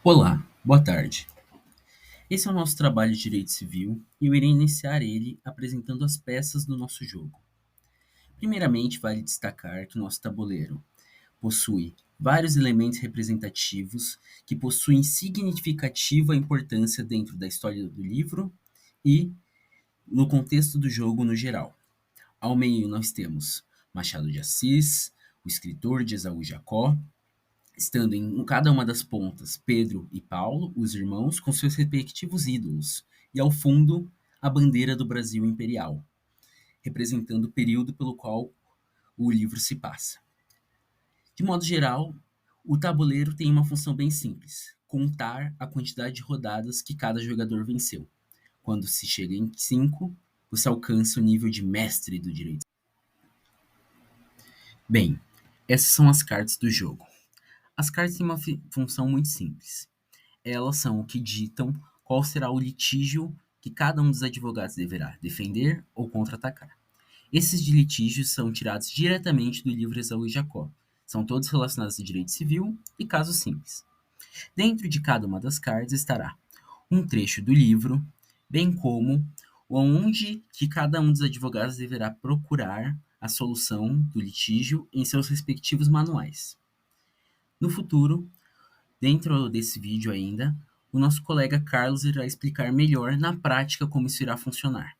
Olá, boa tarde. Esse é o nosso trabalho de Direito Civil e eu irei iniciar ele apresentando as peças do nosso jogo. Primeiramente, vale destacar que o nosso tabuleiro possui vários elementos representativos que possuem significativa importância dentro da história do livro e no contexto do jogo no geral. Ao meio, nós temos Machado de Assis, o escritor de Esaú e Jacó, estando em cada uma das pontas Pedro e Paulo, os irmãos, com seus respectivos ídolos, e ao fundo a bandeira do Brasil imperial, representando o período pelo qual o livro se passa. De modo geral, o tabuleiro tem uma função bem simples: contar a quantidade de rodadas que cada jogador venceu. Quando se chega em 5, você alcança o nível de mestre do direito. Bem, essas são as cartas do jogo. As cartas têm uma função muito simples. Elas são o que ditam qual será o litígio que cada um dos advogados deverá defender ou contra-atacar. Esses de litígios são tirados diretamente do livro Esaú e Jacó. São todos relacionados a direito civil e casos simples. Dentro de cada uma das cartas estará um trecho do livro, bem como onde que cada um dos advogados deverá procurar a solução do litígio em seus respectivos manuais. No futuro, dentro desse vídeo ainda, o nosso colega Carlos irá explicar melhor na prática como isso irá funcionar,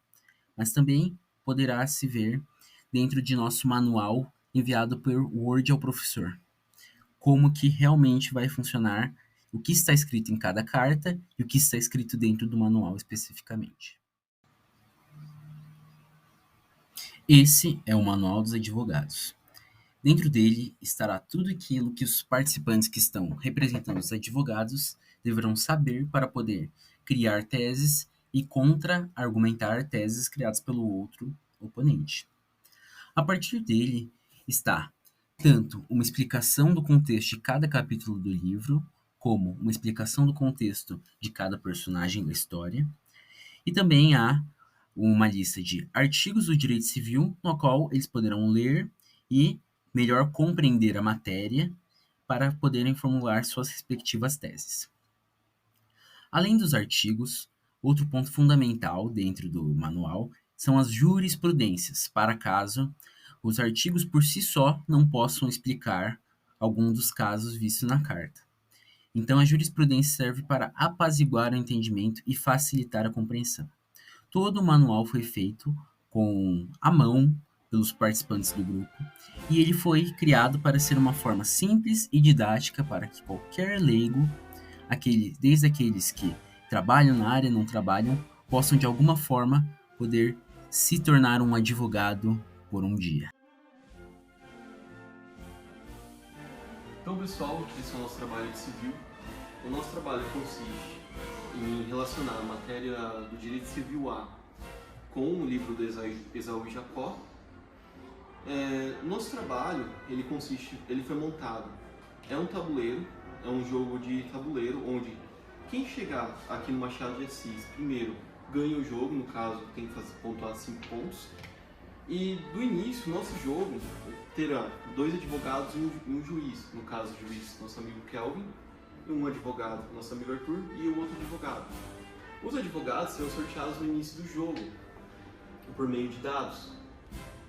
mas também poderá se ver dentro de nosso manual enviado por Word ao professor, como que realmente vai funcionar, o que está escrito em cada carta e o que está escrito dentro do manual especificamente. Esse é o Manual dos Advogados. Dentro dele estará tudo aquilo que os participantes que estão representando os advogados deverão saber para poder criar teses e contra-argumentar teses criadas pelo outro oponente. A partir dele está tanto uma explicação do contexto de cada capítulo do livro, como uma explicação do contexto de cada personagem da história, e também há uma lista de artigos do direito civil, no qual eles poderão ler e melhor compreender a matéria para poderem formular suas respectivas teses. Além dos artigos, outro ponto fundamental dentro do manual são as jurisprudências, para caso os artigos por si só não possam explicar algum dos casos vistos na carta. Então, a jurisprudência serve para apaziguar o entendimento e facilitar a compreensão. Todo o manual foi feito com a mão pelos participantes do grupo e ele foi criado para ser uma forma simples e didática para que qualquer leigo, desde aqueles que trabalham na área, não trabalham, possam de alguma forma poder se tornar um advogado por um dia. Então, pessoal, esse é o nosso trabalho de civil. O nosso trabalho consiste em relacionar a matéria do direito civil A com o livro do Esaú e Jacó. Nosso trabalho, ele foi montado, é um tabuleiro, é um jogo de tabuleiro, onde quem chegar aqui no Machado de Assis primeiro ganha o jogo, no caso tem que pontuar 5 pontos. E do início, nosso jogo terá 2 advogados e um juiz, no caso o juiz, nosso amigo Kelvin, um advogado, nosso amigo Arthur, e o outro advogado. Os advogados serão sorteados no início do jogo, por meio de dados.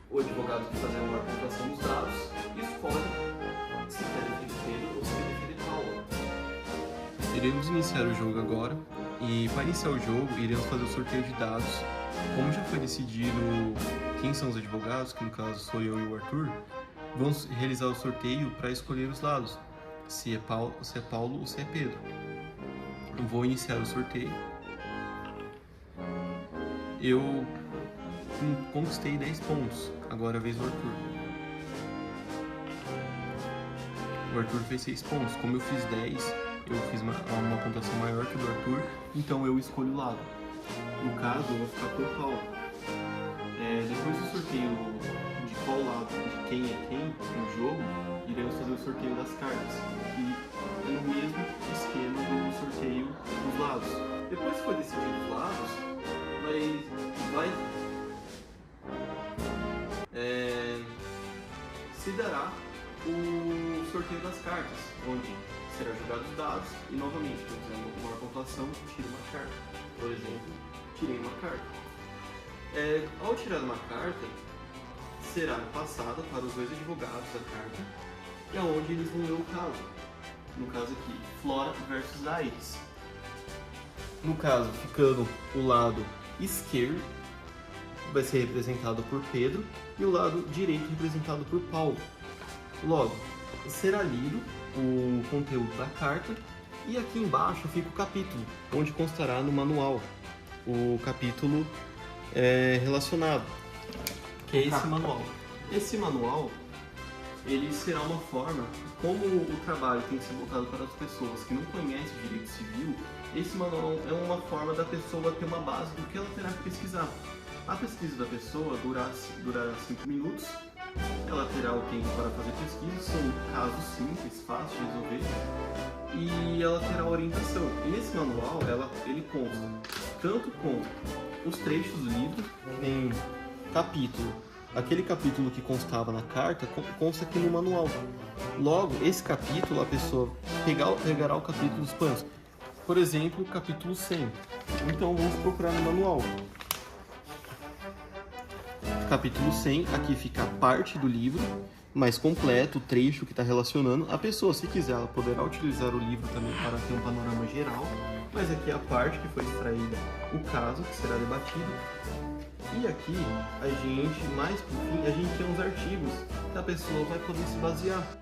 O advogado que fazer a maior pontuação dos dados escolhe se quer defender Pedro ou se quer defender Paulo. Iremos iniciar o jogo agora, e para iniciar o jogo, iremos fazer o sorteio de dados. Como já foi decidido quem são os advogados, que no caso sou eu e o Arthur, vamos realizar o sorteio para escolher os lados, se é Paulo ou se é Pedro. Eu vou iniciar o sorteio. Eu conquistei 10 pontos, agora é a vez do Arthur. O Arthur fez 6 pontos, como eu fiz 10, eu fiz uma pontuação maior que a do Arthur, então eu escolho o lado. No caso, eu vou ficar por Paulo. Depois do sorteio de qual lado, de quem é quem no jogo, iremos fazer o sorteio das cartas, que é no mesmo esquema do sorteio dos lados. Depois que for decidido os lados, se dará o sorteio das cartas, onde será jogados os dados e, novamente, quem fizer uma maior pontuação, tira uma carta. Por exemplo, tirei uma carta. Ao tirar uma carta, será passada para os dois advogados a carta, e aonde eles vão ler o caso. No caso aqui, Flora versus Aires. No caso, ficando o lado esquerdo, vai ser representado por Pedro, e o lado direito representado por Paulo. Logo, será lido o conteúdo da carta, e aqui embaixo fica o capítulo, onde constará no manual o capítulo relacionado, que é esse manual. Esse manual, ele será uma forma, como o trabalho tem que ser voltado para as pessoas que não conhecem o direito civil, esse manual é uma forma da pessoa ter uma base do que ela terá que pesquisar. A pesquisa da pessoa durará 5 minutos, ela terá o tempo para fazer pesquisa, são casos simples, fáceis de resolver, e ela terá orientação. E nesse manual, ele consta tanto com os trechos do livro, que tem capítulo. Aquele capítulo que constava na carta consta aqui no manual. Logo, esse capítulo, a pessoa pegará o capítulo dos planos. Por exemplo, o capítulo 100. Então, vamos procurar no manual. Capítulo 100, aqui fica a parte do livro, mais completo, o trecho que está relacionando. A pessoa, se quiser, ela poderá utilizar o livro também para ter um panorama geral, mas aqui é a parte que foi extraída, o caso que será debatido. E aqui, mais por fim, a gente tem uns artigos que a pessoa vai poder se basear.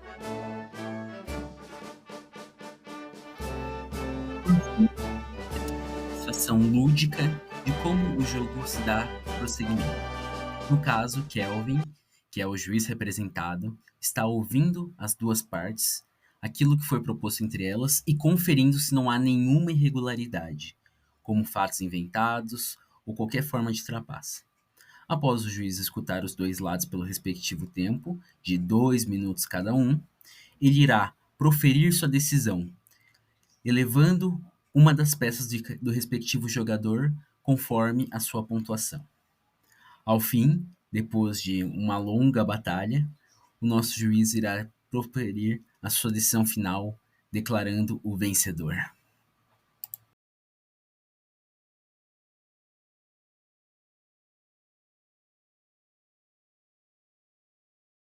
Situação lúdica de como o jogo se dá prosseguimento. No caso, Kelvin, que é o juiz representado, está ouvindo as duas partes, aquilo que foi proposto entre elas e conferindo se não há nenhuma irregularidade, como fatos inventados ou qualquer forma de trapaça. Após o juiz escutar os dois lados pelo respectivo tempo, de 2 minutos cada um, ele irá proferir sua decisão, elevando uma das peças do respectivo jogador conforme a sua pontuação. Ao fim, depois de uma longa batalha, o nosso juiz irá proferir a sua decisão final, declarando o vencedor.